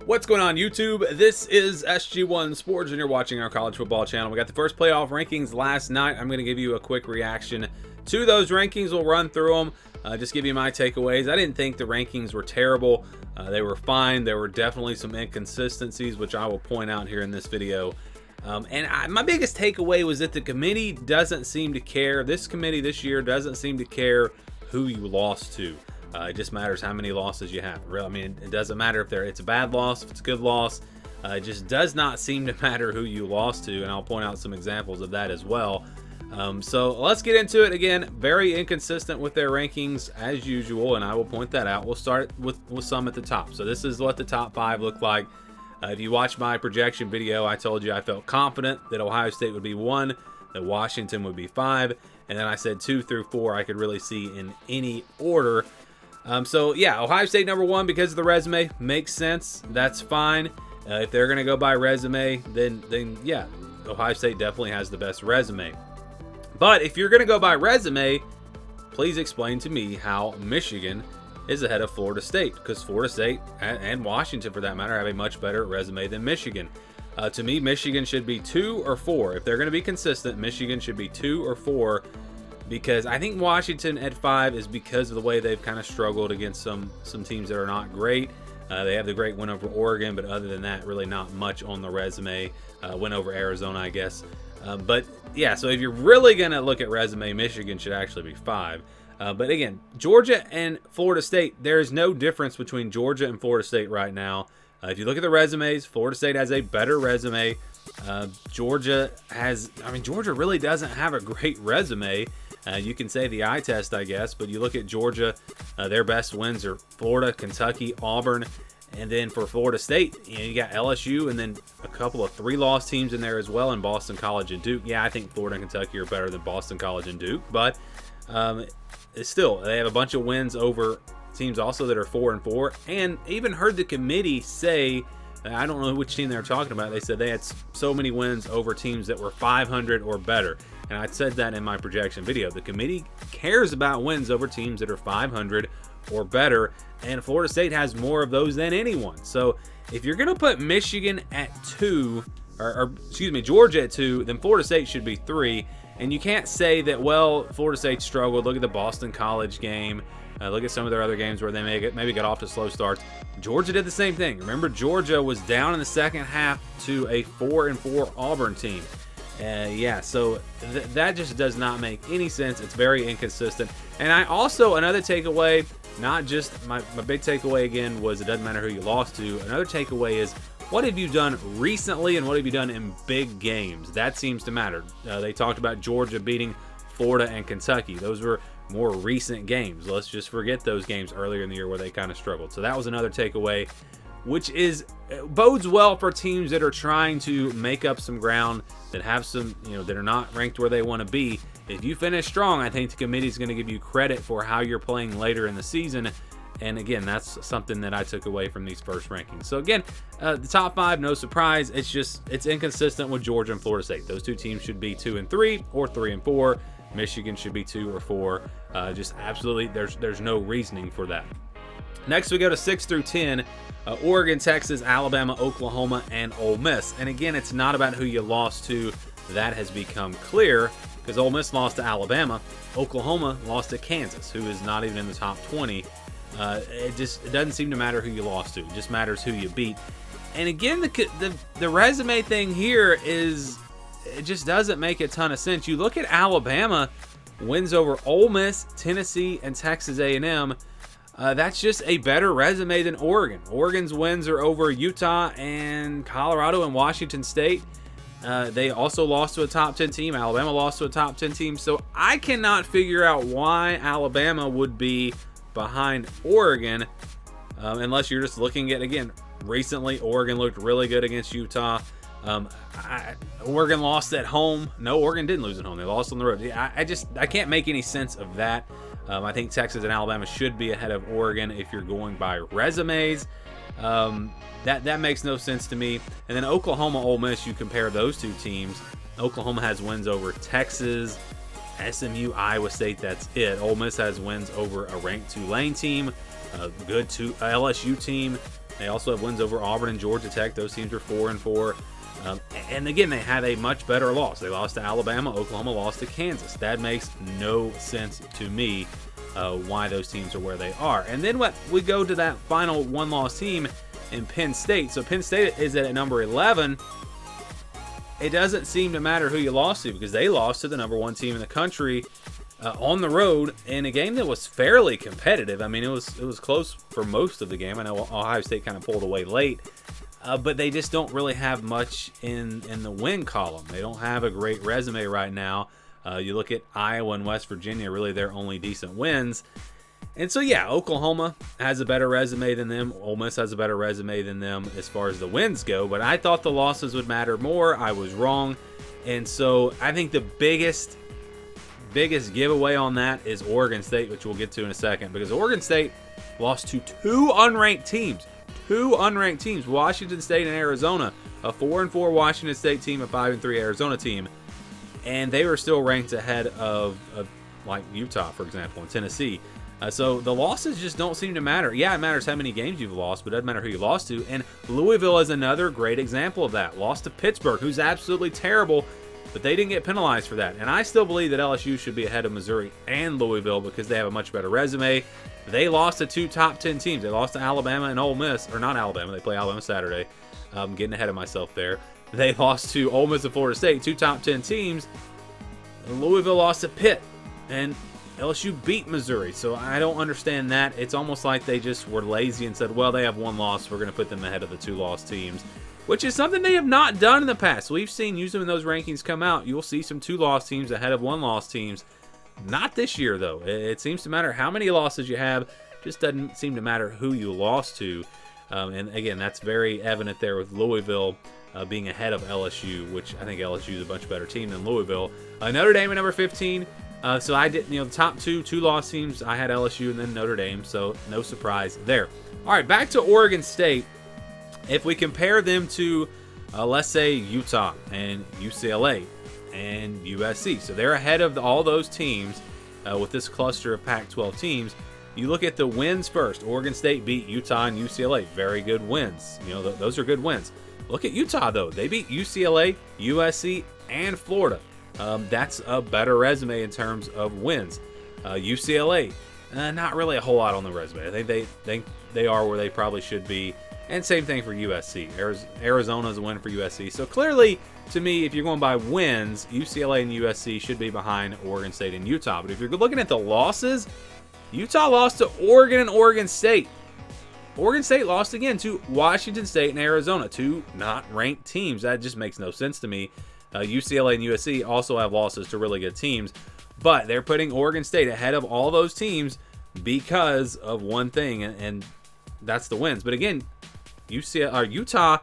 What's going on, YouTube? This is SG1 Sports, and you're watching our college football channel. We got the first playoff rankings last night. I'm going to give you a quick reaction to those rankings. We'll run through them, just give you my takeaways. I didn't think the rankings were terrible. They were fine. There were definitely some inconsistencies, which I will point out here in this video. My biggest takeaway was that the committee doesn't seem to care. This committee this year doesn't seem to care who you lost to. It just matters how many losses you have. I mean, it doesn't matter if it's a bad loss, if it's a good loss. It just does not seem to matter who you lost to, and I'll point out some examples of that as well. So let's get into it. Again, very inconsistent with their rankings as usual, and I will point that out. We'll start with some at the top. So this is what the top 5 look like. If you watched my projection video, I told you I felt confident that Ohio State would be 1, that Washington would be 5, and then I said 2 through 4 I could really see in any order. So yeah, Ohio State number 1 because of the resume. Makes sense. That's fine. If they're going to go by resume, then yeah, Ohio State definitely has the best resume. But if you're going to go by resume, please explain to me how Michigan is ahead of Florida State, because Florida State and Washington, for that matter, have a much better resume than Michigan. To me, Michigan should be 2 or 4. If they're going to be consistent, Michigan should be 2 or 4. Because I think Washington at 5 is because of the way they've kind of struggled against some teams that are not great. They have the great win over Oregon, but other than that, really not much on the resume. Win over Arizona, I guess. But yeah, so if you're really going to look at resume, Michigan should actually be 5. But again, Georgia and Florida State, there is no difference between Georgia and Florida State right now. If you look at the resumes, Florida State has a better resume. Georgia really doesn't have a great resume. You can say the eye test, I guess, but you look at Georgia, their best wins are Florida, Kentucky, Auburn, and then for Florida State, you got LSU and then a couple of 3-loss teams in there as well, in Boston College and Duke. Yeah, I think Florida and Kentucky are better than Boston College and Duke, but still, they have a bunch of wins over teams also that are 4-4, and even heard the committee say, I don't know which team they were talking about, they said they had so many wins over teams that were 500 or better. And I said that in my projection video. The committee cares about wins over teams that are 500 or better, and Florida State has more of those than anyone. So if you're going to put Michigan at 2, Georgia at 2, then Florida State should be 3. And you can't say that, well, Florida State struggled. Look at the Boston College game. Look at some of their other games where they maybe got off to slow starts. Georgia did the same thing. Remember, Georgia was down in the second half to a 4-4 Auburn team. Yeah, so that just does not make any sense. It's very inconsistent. And I also, another takeaway, not just my big takeaway again was it doesn't matter who you lost to. Another takeaway is, what have you done recently and what have you done in big games? That seems to matter. They talked about Georgia beating Florida and Kentucky. Those were more recent games. Let's just forget those games earlier in the year where they kind of struggled. So that was another takeaway, which bodes well for teams that are trying to make up some ground, that have some, that are not ranked where they want to be. If you finish strong, I think the committee is going to give you credit for how you're playing later in the season. And again, that's something that I took away from these first rankings. So again, the top 5, no surprise. It's inconsistent with Georgia and Florida State. Those two teams should be 2 and 3 or 3 and 4. Michigan should be 2 or 4. Just absolutely, there's no reasoning for that. Next, we go to 6 through 10. Oregon, Texas, Alabama, Oklahoma, and Ole Miss. And again, it's not about who you lost to. That has become clear because Ole Miss lost to Alabama. Oklahoma lost to Kansas, who is not even in the top 20. It doesn't seem to matter who you lost to. It just matters who you beat. And again, the resume thing here is, it just doesn't make a ton of sense. You look at Alabama wins over Ole Miss, Tennessee, and Texas A&M. That's just a better resume than Oregon. Oregon's wins are over Utah and Colorado and Washington State. They also lost to a top 10 team. Alabama lost to a top 10 team. So I cannot figure out why Alabama would be behind Oregon, unless you're just looking at, again, recently Oregon looked really good against Utah. Oregon lost at home. No, Oregon didn't lose at home. They lost on the road. I can't make any sense of that. I think Texas and Alabama should be ahead of Oregon if you're going by resumes. That makes no sense to me. And then Oklahoma, Ole Miss, you compare those two teams. Oklahoma has wins over Texas, SMU, Iowa State. That's it. Ole Miss has wins over a ranked Tulane team, a good LSU team, They also have wins over Auburn and Georgia Tech. Those teams are 4-4. And again, they had a much better loss. They lost to Alabama. Oklahoma lost to Kansas. That makes no sense to me why those teams are where they are. And then we go to that final one-loss team in Penn State. So Penn State is at number 11. It doesn't seem to matter who you lost to because they lost to the number 1 team in the country on the road in a game that was fairly competitive. I mean, it was close for most of the game. I know Ohio State kind of pulled away late. But they just don't really have much in the win column. They don't have a great resume right now. You look at Iowa and West Virginia, really their only decent wins. And so, yeah, Oklahoma has a better resume than them. Ole Miss has a better resume than them as far as the wins go. But I thought the losses would matter more. I was wrong. And so I think the biggest giveaway on that is Oregon State, which we'll get to in a second. Because Oregon State lost to 2 unranked teams. 2 unranked teams, Washington State and Arizona, a 4-4 Washington State team, a 5-3 Arizona team, and they were still ranked ahead of like Utah, for example, and Tennessee. So the losses just don't seem to matter. Yeah, it matters how many games you've lost, but it doesn't matter who you lost to. And Louisville is another great example of that. Lost to Pittsburgh, who's absolutely terrible, but they didn't get penalized for that. And I still believe that LSU should be ahead of Missouri and Louisville because they have a much better resume. They lost to 2 top 10 teams. They lost to Alabama and Ole Miss, or not Alabama. They play Alabama Saturday. I'm getting ahead of myself there. They lost to Ole Miss and Florida State, 2 top 10 teams. Louisville lost to Pitt, and LSU beat Missouri. So I don't understand that. It's almost like they just were lazy and said, well, they have 1 loss. We're going to put them ahead of the 2 loss teams, which is something they have not done in the past. We've seen, usually when those rankings come out, you'll see some 2 loss teams ahead of 1 loss teams. Not this year, though. It seems to matter how many losses you have. Just doesn't seem to matter who you lost to. And again, that's very evident there with Louisville being ahead of LSU, which I think LSU is a much better team than Louisville. Notre Dame at number 15. So I did, the top 2 loss teams, I had LSU and then Notre Dame. So no surprise there. All right, back to Oregon State. If we compare them to, let's say, Utah and UCLA and USC. So they're ahead of all those teams with this cluster of Pac-12 teams. You look at the wins first. Oregon State beat Utah and UCLA. Very good wins. Those are good wins. Look at Utah, though. They beat UCLA, USC, and Florida. That's a better resume in terms of wins. UCLA, not really a whole lot on the resume. I think they are where they probably should be. And same thing for USC. Arizona's a win for USC. So clearly, to me, if you're going by wins, UCLA and USC should be behind Oregon State and Utah. But if you're looking at the losses, Utah lost to Oregon and Oregon State. Oregon State lost again to Washington State and Arizona, 2 not ranked teams. That just makes no sense to me. UCLA and USC also have losses to really good teams. But they're putting Oregon State ahead of all those teams because of one thing, and that's the wins. But again, Utah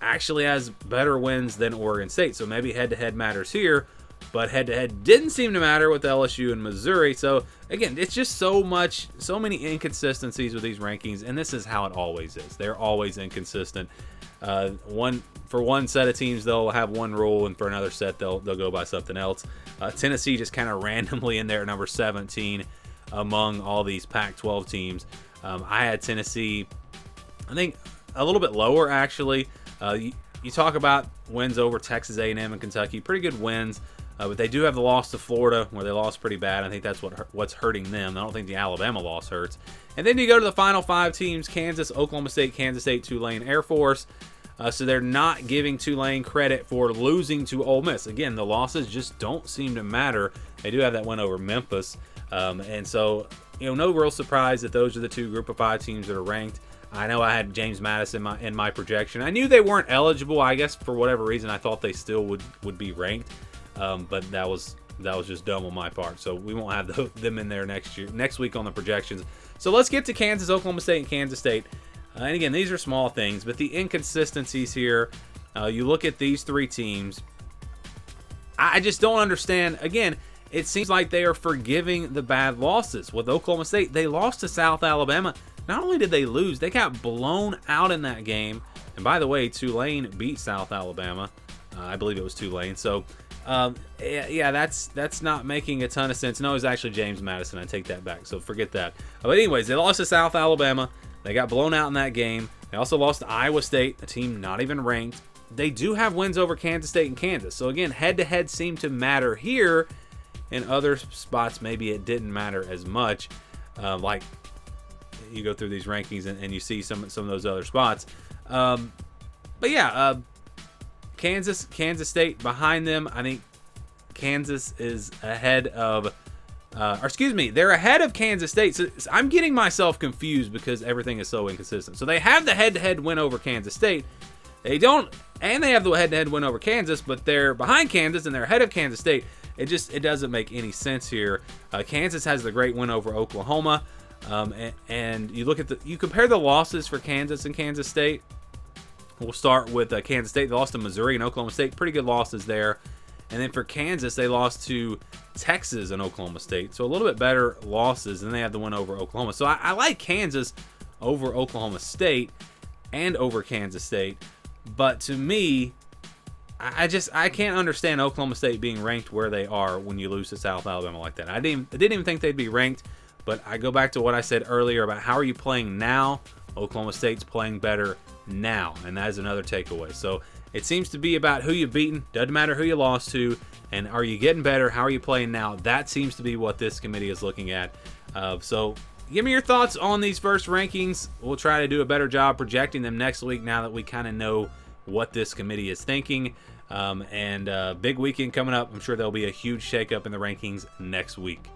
actually has better wins than Oregon State, so maybe head-to-head matters here, but head-to-head didn't seem to matter with LSU and Missouri. So again, it's just so many inconsistencies with these rankings, and this is how it always is. They're always inconsistent. For one set of teams, they'll have one rule, and for another set, they'll go by something else. Tennessee just kind of randomly in there at number 17 among all these Pac-12 teams. I had Tennessee, I think, a little bit lower, actually. You talk about wins over Texas A&M and Kentucky, pretty good wins, but they do have the loss to Florida, where they lost pretty bad. I think that's what's hurting them. I don't think the Alabama loss hurts. And then you go to the final 5 teams: Kansas, Oklahoma State, Kansas State, Tulane, Air Force. So they're not giving Tulane credit for losing to Ole Miss. Again, the losses just don't seem to matter. They do have that win over Memphis. And so, no real surprise that those are the 2 group of 5 teams that are ranked. I know I had James Madison in my projection. I knew they weren't eligible. I guess for whatever reason, I thought they still would be ranked. But that was just dumb on my part. So we won't have them in there next week on the projections. So let's get to Kansas, Oklahoma State, and Kansas State. And again, these are small things, but the inconsistencies here, you look at these 3 teams, I just don't understand. Again, it seems like they are forgiving the bad losses. With Oklahoma State, they lost to South Alabama. Not only did they lose, they got blown out in that game. And by the way, Tulane beat South Alabama. I believe it was Tulane. So, yeah, that's not making a ton of sense. No, it was actually James Madison. I take that back, so forget that. But anyways, they lost to South Alabama. They got blown out in that game. They also lost to Iowa State, a team not even ranked. They do have wins over Kansas State and Kansas. So again, head-to-head seemed to matter here. In other spots, maybe it didn't matter as much. Like you go through these rankings and you see some of those other spots. But yeah, Kansas State behind them. I think Kansas is ahead of, they're ahead of Kansas State. So I'm getting myself confused because everything is so inconsistent. So they have the head-to-head win over Kansas State. They don't, and they have the head-to-head win over Kansas, but they're behind Kansas and they're ahead of Kansas State. It doesn't make any sense here. Kansas has the great win over Oklahoma, and you compare the losses for Kansas and Kansas State. We'll start with Kansas State. They lost to Missouri and Oklahoma State. Pretty good losses there. And then for Kansas, they lost to Texas and Oklahoma State. So a little bit better losses, and they have the win over Oklahoma. So I like Kansas over Oklahoma State and over Kansas State. But to me, I can't understand Oklahoma State being ranked where they are when you lose to South Alabama like that. I didn't even think they'd be ranked, but I go back to what I said earlier about how are you playing now. Oklahoma State's playing better now, and that is another takeaway. So it seems to be about who you've beaten. Doesn't matter who you lost to, and are you getting better? How are you playing now? That seems to be what this committee is looking at. So give me your thoughts on these first rankings. We'll try to do a better job projecting them next week now that we kind of know what this committee is thinking. And big weekend coming up. I'm sure there'll be a huge shakeup in the rankings next week.